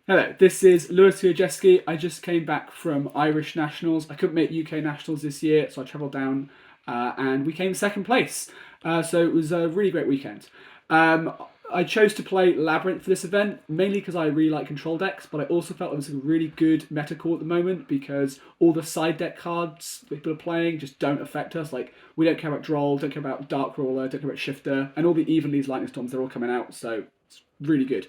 Hello, this is Lewis Wojcicki. I just came back from Irish Nationals. I couldn't make UK Nationals this year, so I travelled down and we came second place. So it was a really great weekend. I chose to play Labyrinth for this event, mainly because I really like control decks, but I also felt it was a really good meta call at the moment because all the side deck cards people are playing just don't affect us. Like, we don't care about Droll, don't care about Dark Roller, don't care about Shifter, and all the Evenly's Lightning Storms, they're all coming out, so it's really good.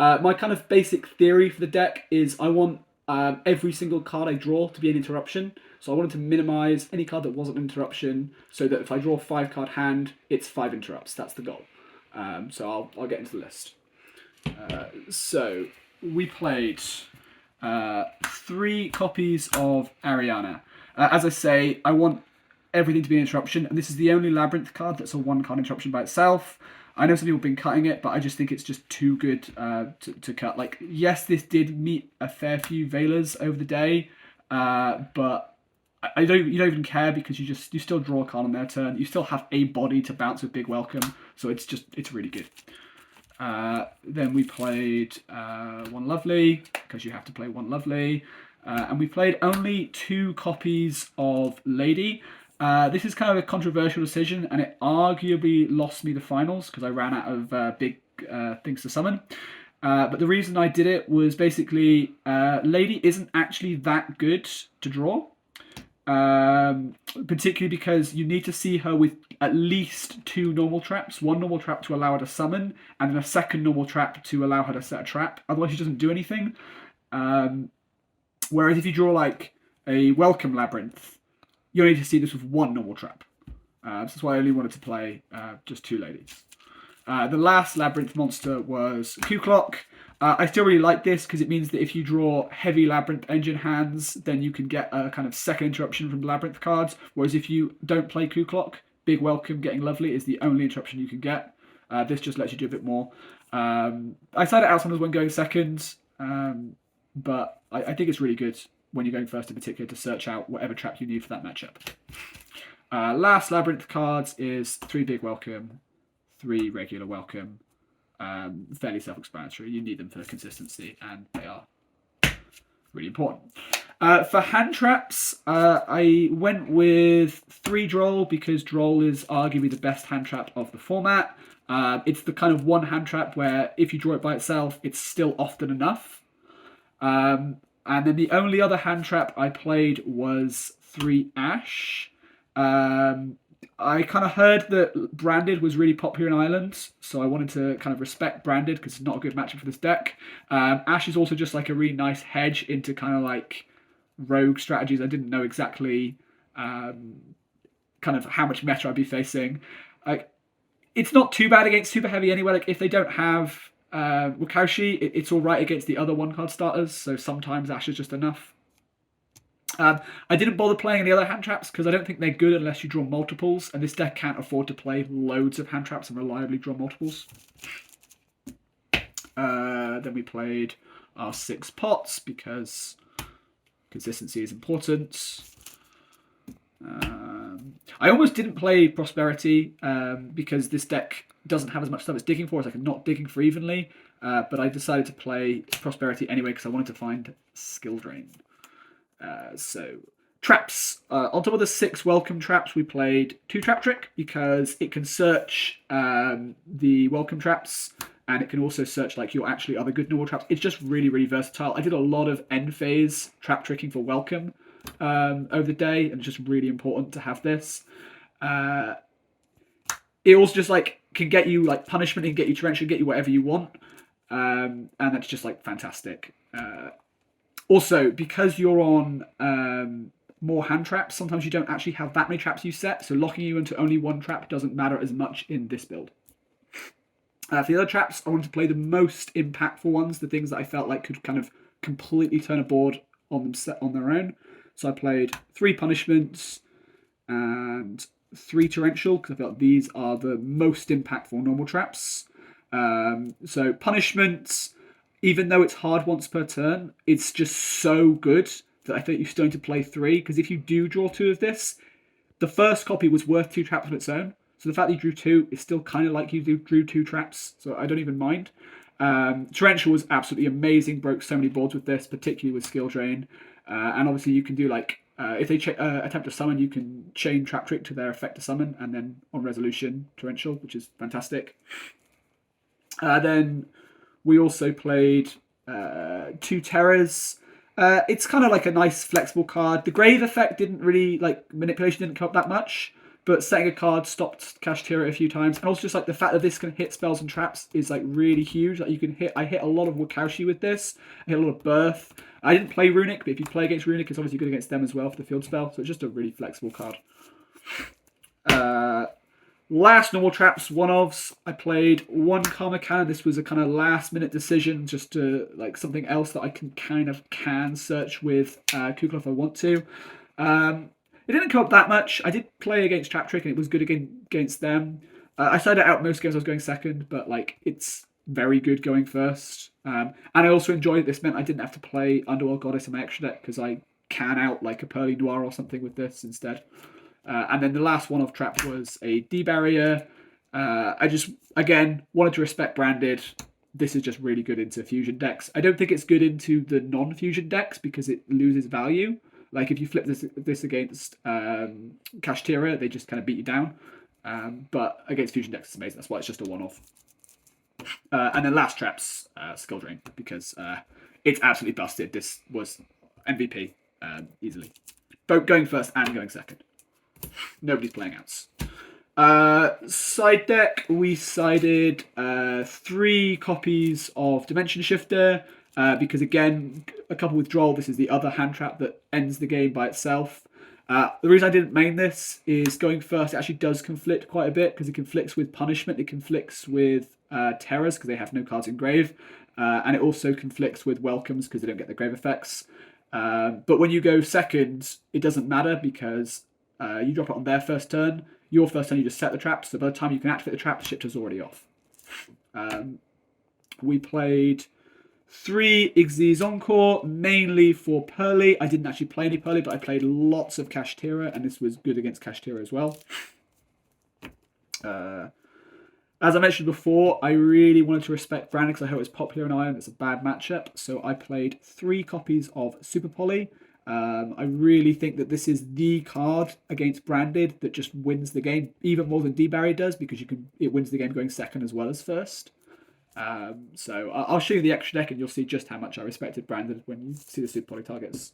My kind of basic theory for the deck is I want every single card I draw to be an interruption. So I wanted to minimize any card that wasn't an interruption so that if I draw a 5-card hand, it's 5 interrupts. That's the goal. So I'll get into the list. So we played 3 copies of Ariana. As I say, I want everything to be an interruption, and this is the only Labyrinth card that's a 1-card interruption by itself. I know some people have been cutting it, but I just think it's just too good to cut. Like, yes, this did meet a fair few Veilers over the day, but you don't even care because you still draw a card on their turn. You still have a body to bounce with Big Welcome, so it's really good. Then we played One Lovely because you have to play One Lovely, and we played only 2 copies of Lady. This is kind of a controversial decision, and it arguably lost me the finals because I ran out of big things to summon. But the reason I did it was basically Lady isn't actually that good to draw, particularly because you need to see her with at least 2 normal traps. 1 normal trap to allow her to summon, and then a second normal trap to allow her to set a trap. Otherwise, she doesn't do anything. Whereas if you draw like a Welcome Labyrinth, you only need to see this with 1 normal trap. So that's why I only wanted to play just 2 ladies. The last Labyrinth monster was Q-Clock. I still really like this because it means that if you draw heavy Labyrinth engine hands, then you can get a kind of second interruption from Labyrinth cards. Whereas if you don't play Q-Clock, Big Welcome getting Lovely is the only interruption you can get. This just lets you do a bit more. I started out sometimes when going second, but I think it's really good when you're going first in particular to search out whatever trap you need for that matchup. Last Labyrinth cards is 3 Big Welcome, 3 regular Welcome. Fairly self-explanatory. You need them for consistency, and they are really important. For hand traps, I went with 3 Droll because Droll is arguably the best hand trap of the format. It's the kind of one hand trap where if you draw it by itself, it's still often enough. And then the only other hand trap I played was 3 Ash. I kind of heard that Branded was really popular in Ireland, so I wanted to kind of respect Branded because it's not a good matchup for this deck. Ash is also just like a really nice hedge into kind of like rogue strategies. I didn't know exactly kind of how much meta I'd be facing. Like, it's not too bad against super heavy anyway. Like, if they don't have Wakaushi, it's all right against the other 1-card starters, so sometimes Ash is just enough. I didn't bother playing any other hand traps because I don't think they're good unless you draw multiples, and this deck can't afford to play loads of hand traps and reliably draw multiples. Then we played our 6 pots because consistency is important. I almost didn't play Prosperity because this deck doesn't have as much stuff it's digging for as like not digging for evenly, but I decided to play Prosperity anyway because I wanted to find Skill Drain. So traps. On top of the 6 Welcome traps, we played 2 Trap Trick because it can search the Welcome traps, and it can also search like your actually other good normal traps. It's just really, really versatile. I did a lot of end phase trap tricking for Welcome over the day, and it's just really important to have this. It also just like can get you like punishment, and get you torrential, get you whatever you want, and that's just like fantastic. Also, because you're on more hand traps, sometimes you don't actually have that many traps you set, so locking you into only 1 trap doesn't matter as much in this build. For the other traps, I wanted to play the most impactful ones, the things that I felt like could kind of completely turn a board on their own. So I played 3 punishments and 3 torrential, because I felt these are the most impactful normal traps. So punishments, even though it's hard once per turn, it's just so good that I think you're starting to play 3, because if you do draw 2 of this, the first copy was worth 2 traps on its own. So the fact that you drew 2 is still kind of like you drew 2 traps, so I don't even mind. Torrential was absolutely amazing, broke so many boards with this, particularly with skill drain. And obviously you can do like, if they attempt to summon, you can chain Trap Trick to their effect to summon, and then on resolution, Torrential, which is fantastic. Then we also played 2 Terrors. It's kind of like a nice flexible card. The Grave effect didn't really, like, manipulation didn't come up that much, but setting a card stopped Kashtira a few times. And also just like the fact that this can hit spells and traps is like really huge. Like you can hit, I hit a lot of Wakaushi with this. I hit a lot of Birth. I didn't play Runic, but if you play against Runic, it's obviously good against them as well for the field spell. So it's just a really flexible card. Last normal traps, one-offs. I played 1 Karma Cannon. This was a kind of last-minute decision, just to like something else that I can search with Kukla if I want to. It didn't come up that much. I did play against Trap Trick, and it was good against them. I started out most games I was going second, but like it's very good going first. And I also enjoyed it. This meant I didn't have to play Underworld Goddess in my extra deck because I can out like a Pearly Noir or something with this instead. And then the last one of trap was a D-Barrier. I just, again, wanted to respect Branded. This is just really good into fusion decks. I don't think it's good into the non-fusion decks because it loses value. Like if you flip this against Kashtira, they just kind of beat you down. But against fusion decks, it's amazing. That's why it's just a one-off. And then last traps, Skill Drain, because it's absolutely busted. This was MVP easily. Both going first and going second. Nobody's playing outs. Side deck, we sided 3 copies of Dimension Shifter because, again, a couple withdrawal. This is the other hand trap that ends the game by itself. The reason I didn't main this is going first. It actually does conflict quite a bit because it conflicts with Punishment. It conflicts with Terrors because they have no cards in Grave. And it also conflicts with Welcomes because they don't get the Grave effects. But when you go second, it doesn't matter because you drop it on their first turn. Your first turn, you just set the trap. So by the time you can activate the trap, the shifter's already off. We played 3 Xyz Encore, mainly for Pearly. I didn't actually play any Pearly, but I played lots of Kashtira, and this was good against Kashtira as well. As I mentioned before, I really wanted to respect Branded because I heard it's popular in Ireland. It's a bad matchup. So I played 3 copies of Super Poly. I really think that this is the card against Branded that just wins the game, even more than D-Barrier does, because it wins the game going second as well as first. So I'll show you the extra deck and you'll see just how much I respected Branded when you see the Super Poly targets.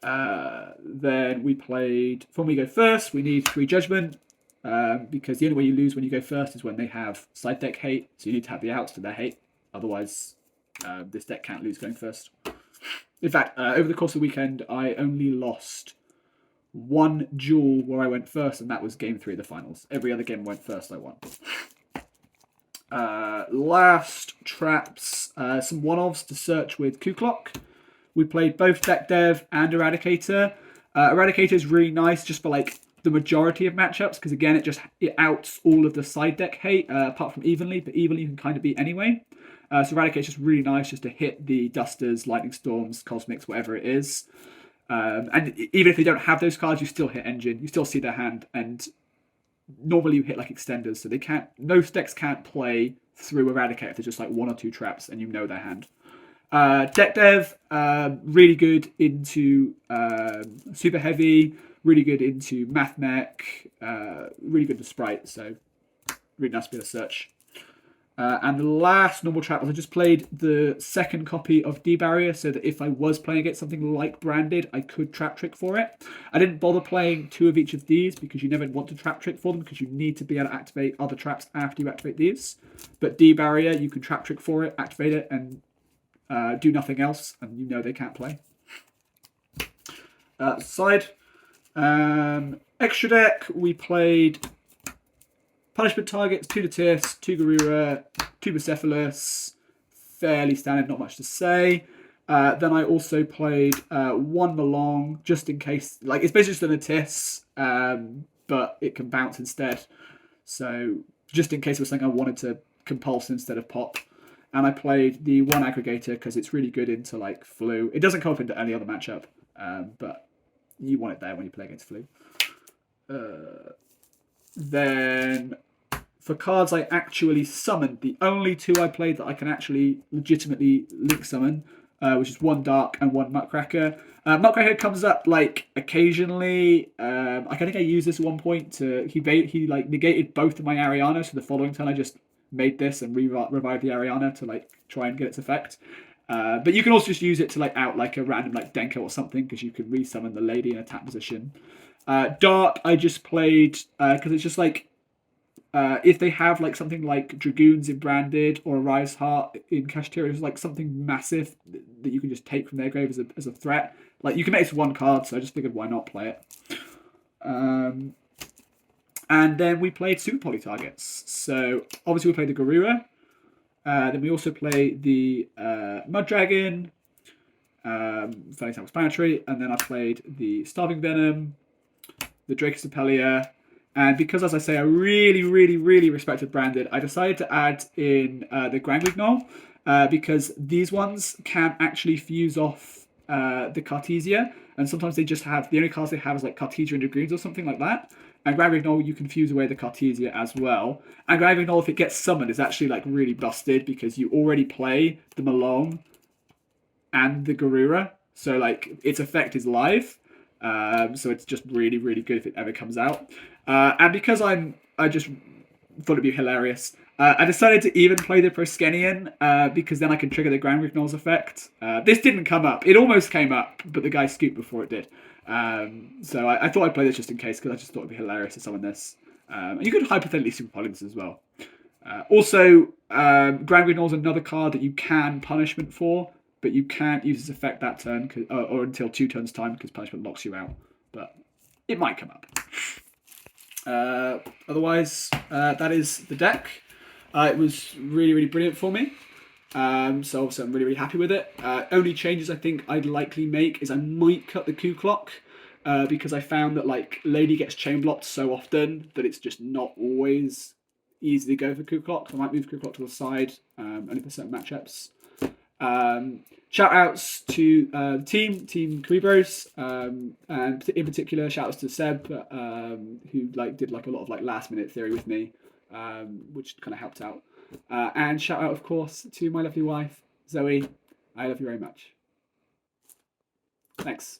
Then we played, when we go first, we need 3 Judgment, because the only way you lose when you go first is when they have side deck hate, so you need to have the outs to their hate, otherwise this deck can't lose going first. In fact, over the course of the weekend, I only lost 1 duel where I went first, and that was game 3 of the finals. Every other game I went first, I won. Last traps, some one-offs to search with Kuklock. We played both Deck Dev and Eradicator. Eradicator is really nice just for like the majority of matchups, because again, it outs all of the side deck hate, apart from Evenly, but Evenly you can kind of beat anyway. So Eradicate is just really nice just to hit the Dusters, Lightning Storms, Cosmics, whatever it is. And even if they don't have those cards, you still hit Engine. You still see their hand. And normally you hit like Extenders. So they can't. Most decks can't play through Eradicate if there's just like 1 or 2 traps and you know their hand. Deck Dev, really good into Super Heavy. Really good into Math Mech. Really good to Sprite. So really nice to be able to search. And the last normal trap was I just played the second copy of D-Barrier so that if I was playing against something like Branded, I could Trap Trick for it. I didn't bother playing 2 of each of these because you never want to Trap Trick for them because you need to be able to activate other traps after you activate these. But D-Barrier, you can Trap Trick for it, activate it, and do nothing else, and you know they can't play. Extra deck, we played Punishment targets, 2 Datis, 2 Garura, 2 Bucephalus. Fairly standard, not much to say. Then I also played 1 Malong, just in case. Like, it's basically just an Atis, but it can bounce instead. So, just in case it was something I wanted to compulse instead of pop. And I played the 1 Aggregator because it's really good into, like, Flu. It doesn't come up into any other matchup, but you want it there when you play against Flu. Then for cards I actually summoned, the only 2 I played that I can actually legitimately link summon, which is 1 Dark and 1 Muckracker. Muckracker comes up like occasionally. I think I used this at one point to he like negated both of my Ariana, so the following turn I just made this and revived the Ariana to like try and get its effect. But you can also just use it to like out like a random like Denko or something, because you can resummon the lady in attack position. Dark I just played because it's just like if they have like something like Dragoons in Branded or a Rise Heart in Kashtira, it's like something massive that you can just take from their grave as a threat. Like you can make it to 1 card, so I just figured why not play it. And then we played Super Poly targets. So obviously we played the Garura. Then we also play the Mud Dragon, Fairly Self-Explanatory, and then I played the Starving Venom, the Dracus Apelia, and because, as I say, I really, really, really respected Branded, I decided to add in the Grangwignoll, because these ones can actually fuse off the Cartesia, and sometimes they just have, the only cards they have is like Cartesia and Dragoons or something like that. And Grangwignoll, you can fuse away the Cartesia as well. And Grangwignoll, if it gets summoned, is actually like really busted because you already play the Malone and the Garura, so like its effect is live. So it's just really, really good if it ever comes out. And because I just thought it'd be hilarious, I decided to even play the Proskenian, because then I can trigger the Grangwignoll's effect. This didn't come up. It almost came up, but the guy scooped before it did. So I thought I'd play this just in case, because I just thought it'd be hilarious to summon this. And you could hypothetically super poly this as well. Also, Grangwignoll's another card that you can punishment for, but you can't use its effect that turn, or until 2 turns time, because punishment locks you out. But it might come up. Otherwise, that is the deck. It was really, really brilliant for me. So obviously I'm really, really happy with it. Only changes I think I'd likely make is I might cut the Ku Clock, because I found that like Lady gets chain blocked so often that it's just not always easy to go for Ku Clock. So I might move Ku Clock to the side, only for certain matchups. Shout outs to the team Kuribrohs, and in particular shout outs to Seb, who like did like a lot of like last minute theory with me, which kind of helped out. And shout out of course to my lovely wife Zoe. I love you very much. Thanks.